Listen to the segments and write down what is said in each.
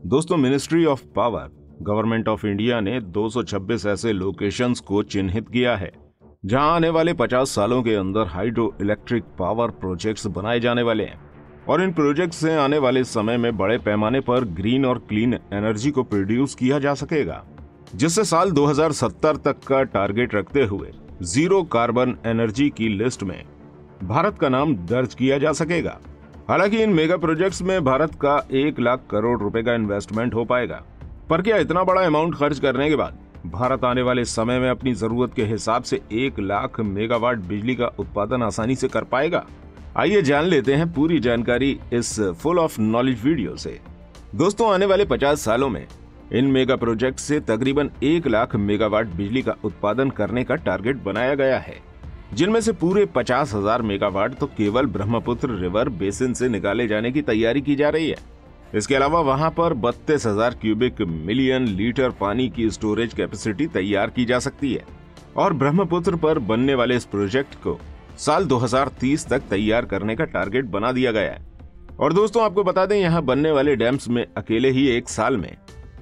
दोस्तों, ministry of power government of India ने 226 ऐसे लोकेशंस को चिन्हित किया है जहां आने वाले 50 सालों के अंदर हाइड्रो इलेक्ट्रिक पावर प्रोजेक्ट्स बनाए जाने वाले हैं और इन प्रोजेक्ट्स से आने वाले समय में बड़े पैमाने पर ग्रीन और क्लीन एनर्जी को प्रोड्यूस किया जा सकेगा, जिससे साल 2070 तक का टारगेट रखते हुए जीरो कार्बन एनर्जी की लिस्ट में भारत का नाम दर्ज किया जा सकेगा। हालांकि इन मेगा प्रोजेक्ट्स में भारत का 1 लाख करोड़ रुपए का इन्वेस्टमेंट हो पाएगा, पर क्या इतना बड़ा अमाउंट खर्च करने के बाद भारत आने वाले समय में अपनी जरूरत के हिसाब से 1 लाख मेगावाट बिजली का उत्पादन आसानी से कर पाएगा? आइए जान लेते हैं पूरी जानकारी इस फुल ऑफ नॉलेज वीडियो से। दोस्तों, आने वाले 50 सालों में इन मेगा प्रोजेक्ट से तकरीबन 1 लाख मेगावाट बिजली का उत्पादन करने का टारगेट बनाया गया है, जिनमें से पूरे 50,000 मेगावाट तो केवल ब्रह्मपुत्र रिवर बेसिन से निकाले जाने की तैयारी की जा रही है। इसके अलावा वहां पर 32,000 क्यूबिक मिलियन लीटर पानी की स्टोरेज कैपेसिटी तैयार की जा सकती है और ब्रह्मपुत्र पर बनने वाले इस प्रोजेक्ट को साल 2030 तक तैयार करने का टारगेट बना दिया गया है। और दोस्तों, आपको बता दें, यहाँ बनने वाले डैम्स में अकेले ही एक साल में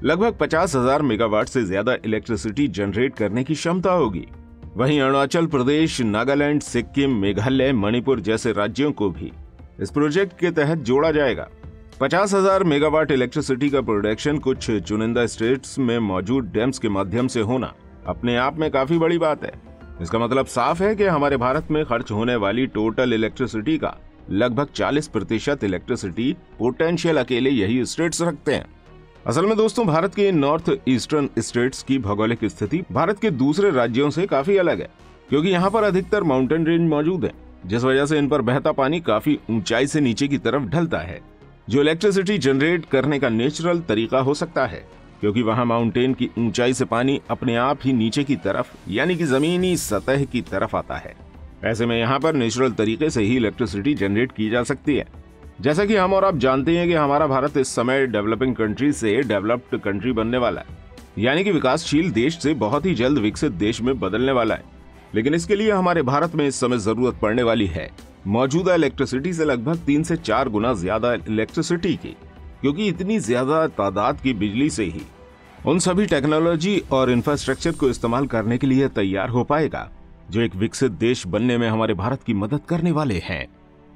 लगभग 50,000 मेगावाट से ज्यादा इलेक्ट्रिसिटी जनरेट करने की क्षमता होगी। वहीं अरुणाचल प्रदेश, नागालैंड, सिक्किम, मेघालय, मणिपुर जैसे राज्यों को भी इस प्रोजेक्ट के तहत जोड़ा जाएगा। 50,000 मेगावाट इलेक्ट्रिसिटी का प्रोडक्शन कुछ चुनिंदा स्टेट्स में मौजूद डैम्स के माध्यम से होना अपने आप में काफी बड़ी बात है। इसका मतलब साफ है कि हमारे भारत में खर्च होने वाली टोटल इलेक्ट्रिसिटी का लगभग 40% इलेक्ट्रिसिटी पोटेंशियल अकेले यही स्टेट्स रखते हैं। असल में दोस्तों, भारत के नॉर्थ ईस्टर्न स्टेट्स की भौगोलिक स्थिति भारत के दूसरे राज्यों से काफी अलग है, क्योंकि यहाँ पर अधिकतर माउंटेन रेंज मौजूद है, जिस वजह से इन पर बहता पानी काफी ऊंचाई से नीचे की तरफ ढलता है, जो इलेक्ट्रिसिटी जनरेट करने का नेचुरल तरीका हो सकता है, क्योंकि वहां माउंटेन की ऊंचाई से पानी अपने आप ही नीचे की तरफ यानी कि जमीनी सतह की तरफ आता है। ऐसे में यहाँ पर नेचुरल तरीके से ही इलेक्ट्रिसिटी जनरेट की जा सकती है। जैसा कि हम और आप जानते हैं कि हमारा भारत इस समय डेवलपिंग कंट्री से डेवलप्ड कंट्री बनने वाला है, यानी कि विकासशील देश से बहुत ही जल्द विकसित देश में बदलने वाला है। लेकिन इसके लिए हमारे भारत में इस समय जरूरत पड़ने वाली है मौजूदा इलेक्ट्रिसिटी से लगभग 3 से 4 गुना ज्यादा इलेक्ट्रिसिटी की, क्योंकि इतनी ज्यादा तादाद की बिजली से ही उन सभी टेक्नोलॉजी और इंफ्रास्ट्रक्चर को इस्तेमाल करने के लिए तैयार हो पाएगा, जो एक विकसित देश बनने में हमारे भारत की मदद करने वाले हैं।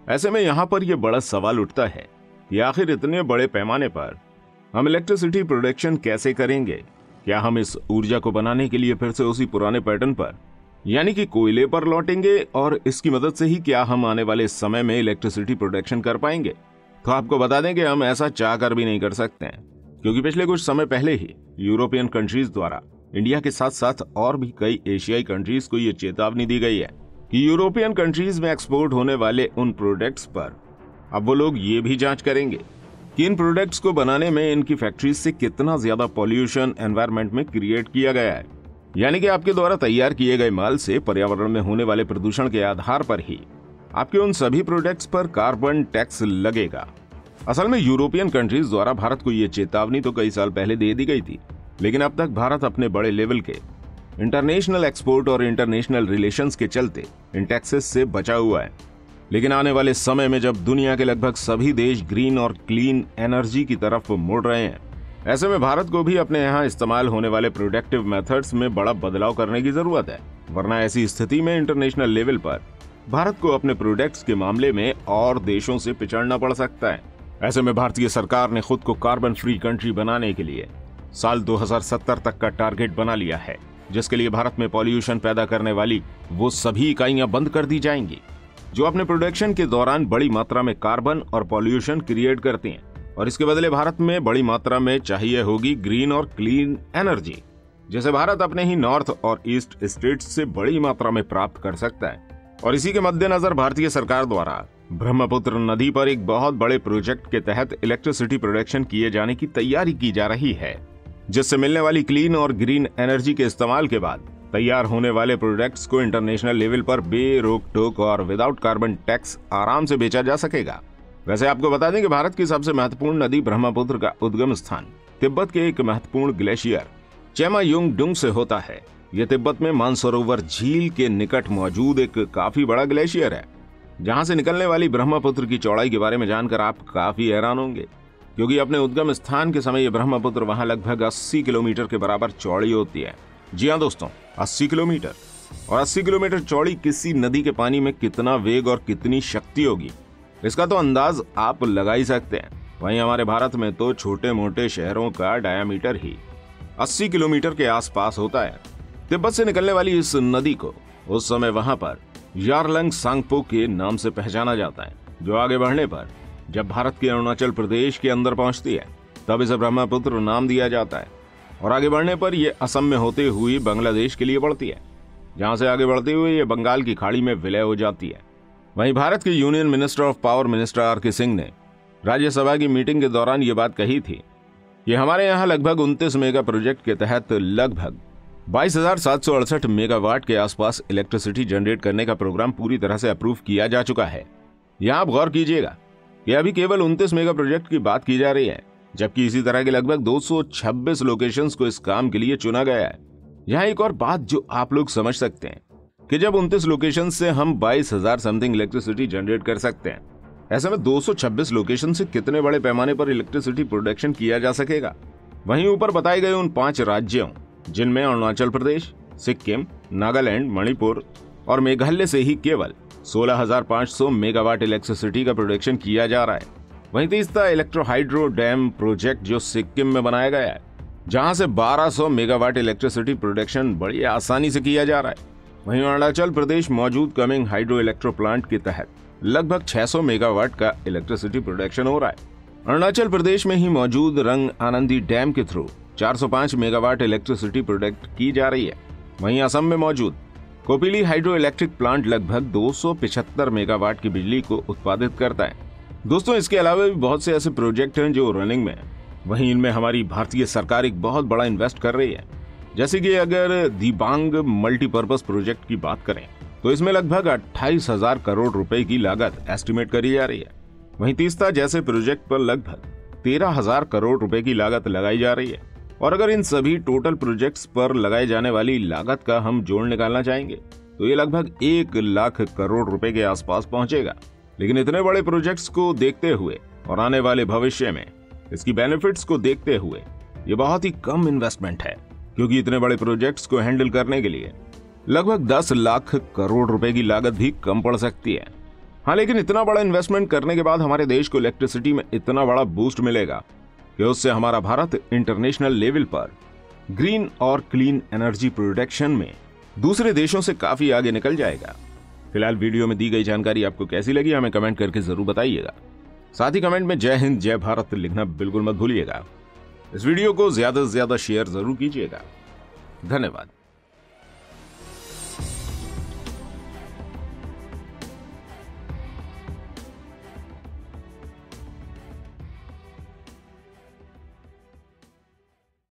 ऐसे में यहाँ पर यह बड़ा सवाल उठता है कि आखिर इतने बड़े पैमाने पर हम इलेक्ट्रिसिटी प्रोडक्शन कैसे करेंगे? क्या हम इस ऊर्जा को बनाने के लिए फिर से उसी पुराने पैटर्न पर यानी कि कोयले पर लौटेंगे और इसकी मदद से ही क्या हम आने वाले समय में इलेक्ट्रिसिटी प्रोडक्शन कर पाएंगे? तो आपको बता दें कि हम ऐसा चाहकर भी नहीं कर सकते हैं, क्योंकि पिछले कुछ समय पहले ही यूरोपियन कंट्रीज द्वारा इंडिया के साथ साथ और भी कई एशियाई कंट्रीज को यह चेतावनी दी गई है कि यूरोपियन कंट्रीज में एक्सपोर्ट होने वाले उन प्रोडक्ट्स पर अब वो लोग ये भी जांच करेंगे कि इन प्रोडक्ट्स को बनाने में इनकी फैक्ट्रीज से कितना ज्यादा पॉल्यूशन एनवायरमेंट में क्रिएट किया गया है, यानी कि आपके द्वारा तैयार किए गए माल से पर्यावरण में होने वाले प्रदूषण के आधार पर ही आपके उन सभी प्रोडक्ट्स पर कार्बन टैक्स लगेगा। असल में यूरोपियन कंट्रीज द्वारा भारत को ये चेतावनी तो कई साल पहले दे दी गई थी, लेकिन अब तक भारत अपने बड़े लेवल के इंटरनेशनल एक्सपोर्ट और इंटरनेशनल रिलेशंस के चलते इन टैक्सेस से बचा हुआ है। लेकिन आने वाले समय में जब दुनिया के लगभग सभी देश ग्रीन और क्लीन एनर्जी की तरफ मुड़ रहे हैं, ऐसे में भारत को भी अपने यहाँ इस्तेमाल होने वाले प्रोडक्टिव मेथड्स में बड़ा बदलाव करने की जरूरत है, वरना ऐसी स्थिति में इंटरनेशनल लेवल पर भारत को अपने प्रोडक्ट्स के मामले में और देशों से पिछड़ना पड़ सकता है। ऐसे में भारतीय सरकार ने खुद को कार्बन फ्री कंट्री बनाने के लिए साल 2070 तक का टारगेट बना लिया है, जिसके लिए भारत में पॉल्यूशन पैदा करने वाली वो सभी इकाइयां बंद कर दी जाएंगी जो अपने प्रोडक्शन के दौरान बड़ी मात्रा में कार्बन और पॉल्यूशन क्रिएट करती हैं, और इसके बदले भारत में बड़ी मात्रा में चाहिए होगी ग्रीन और क्लीन एनर्जी, जिसे भारत अपने ही नॉर्थ और ईस्ट स्टेट्स से बड़ी मात्रा में प्राप्त कर सकता है। और इसी के मद्देनजर भारतीय सरकार द्वारा ब्रह्मपुत्र नदी पर एक बहुत बड़े प्रोजेक्ट के तहत इलेक्ट्रिसिटी प्रोडक्शन किए जाने की तैयारी की जा रही है, जिससे मिलने वाली क्लीन और ग्रीन एनर्जी के इस्तेमाल के बाद तैयार होने वाले प्रोडक्ट्स को इंटरनेशनल लेवल पर बेरोक टोक और विदाउट कार्बन टैक्स आराम से बेचा जा सकेगा। वैसे आपको बता दें कि भारत की सबसे महत्वपूर्ण नदी ब्रह्मपुत्र का उद्गम स्थान तिब्बत के एक महत्वपूर्ण ग्लेशियर चेमायुंगडुंग से होता है। यह तिब्बत में मानसरोवर झील के निकट मौजूद एक काफी बड़ा ग्लेशियर है, जहां से निकलने वाली ब्रह्मपुत्र की चौड़ाई के बारे में जानकर आप काफी हैरान होंगे। क्योंकि अपने उद्गम स्थान के समय ये ब्रह्मपुत्र वहां लगभग 80 किलोमीटर के बराबर चौड़ी होती है। जी हाँ दोस्तों, 80 किलोमीटर। और 80 किलोमीटर चौड़ी किसी नदी के पानी में कितना वेग और कितनी शक्ति होगी, इसका तो अंदाज आप लगा ही सकते हैं। वहीं हमारे भारत में तो छोटे मोटे शहरों का डायामीटर ही 80 किलोमीटर के आसपास होता है। तिब्बत से निकलने वाली इस नदी को उस समय वहां पर यारलंग सांगपो के नाम से पहचाना जाता है, जो आगे बढ़ने पर जब भारत के अरुणाचल प्रदेश के अंदर पहुंचती है तब इसे ब्रह्मपुत्र नाम दिया जाता है। और आगे बढ़ने पर यह असम में होते हुए बांग्लादेश के लिए बढ़ती है, जहां से आगे बढ़ते हुए ये बंगाल की खाड़ी में विलय हो जाती है। वहीं भारत के union minister of power minister R K. Singh ने राज्यसभा की मीटिंग के दौरान ये बात कही थी कि हमारे यहाँ लगभग 29 मेगा प्रोजेक्ट के तहत लगभग 22,768 मेगावाट के आसपास इलेक्ट्रिसिटी जनरेट करने का प्रोग्राम पूरी तरह से अप्रूव किया जा चुका है। यहाँ आप गौर कीजिएगा कि अभी केवल 29 मेगा प्रोजेक्ट की बात की जा रही है, जबकि इसी तरह के लगभग 226 लोकेशंस को इस काम के लिए चुना गया है। यहाँ एक और बात जो आप लोग समझ सकते हैं कि जब 29 लोकेशन से हम 22,000 समथिंग इलेक्ट्रिसिटी जनरेट कर सकते हैं, ऐसे में 226 लोकेशन से कितने बड़े पैमाने पर इलेक्ट्रिसिटी प्रोडक्शन किया जा सकेगा। वहीं ऊपर बताए गए उन 5 राज्यों जिनमें अरुणाचल प्रदेश, सिक्किम, नागालैंड, मणिपुर और मेघालय से ही केवल 16,500 मेगावाट इलेक्ट्रिसिटी का प्रोडक्शन किया जा रहा है। वहीं तीसरा इलेक्ट्रो हाइड्रो डैम प्रोजेक्ट जो सिक्किम में बनाया गया है, जहां से 1200 मेगावाट इलेक्ट्रिसिटी प्रोडक्शन बड़ी आसानी से किया जा रहा है। वहीं अरुणाचल प्रदेश मौजूद कमिंग हाइड्रो इलेक्ट्रो प्लांट के तहत लगभग 600 मेगावाट का इलेक्ट्रिसिटी प्रोडक्शन हो रहा है। अरुणाचल प्रदेश में ही मौजूद रंग आनंदी डैम के थ्रू 405 मेगावाट इलेक्ट्रिसिटी प्रोडक्ट की जा रही है। वहीं असम में मौजूद कोपिली हाइड्रो इलेक्ट्रिक प्लांट लगभग 275 मेगावाट की बिजली को उत्पादित करता है। दोस्तों, इसके अलावा भी बहुत से ऐसे प्रोजेक्ट हैं जो रनिंग में हैं। वहीं इनमें हमारी भारतीय सरकार एक बहुत बड़ा इन्वेस्ट कर रही है। जैसे कि अगर दिबांग मल्टीपर्पज प्रोजेक्ट की बात करें तो इसमें लगभग 28,000 करोड़ रुपए की लागत एस्टिमेट करी जा रही है। वहीं तीस्ता जैसे प्रोजेक्ट पर लगभग 13,000 करोड़ रुपए की लागत लगाई जा रही है। और अगर इन सभी टोटल प्रोजेक्ट्स पर लगाए जाने वाली लागत का हम जोड़ निकालना चाहेंगे तो ये लगभग 1 लाख करोड़ रुपए के आसपास पहुंचेगा। लेकिन इतने बड़े प्रोजेक्ट्स को देखते हुए और आने वाले भविष्य में इसकी बेनिफिट्स को देखते हुए ये बहुत ही कम इन्वेस्टमेंट है, क्योंकि इतने बड़े प्रोजेक्ट्स को हैंडल करने के लिए लगभग 10 लाख करोड़ रुपए की लागत भी कम पड़ सकती है। हाँ, लेकिन इतना बड़ा इन्वेस्टमेंट करने के बाद हमारे देश को इलेक्ट्रिसिटी में इतना बड़ा बूस्ट मिलेगा कि उससे हमारा भारत इंटरनेशनल लेवल पर ग्रीन और क्लीन एनर्जी प्रोडक्शन में दूसरे देशों से काफी आगे निकल जाएगा। फिलहाल वीडियो में दी गई जानकारी आपको कैसी लगी हमें कमेंट करके जरूर बताइएगा। साथ ही कमेंट में जय हिंद जय भारत लिखना बिल्कुल मत भूलिएगा। इस वीडियो को ज्यादा से ज्यादा शेयर जरूर कीजिएगा। धन्यवाद।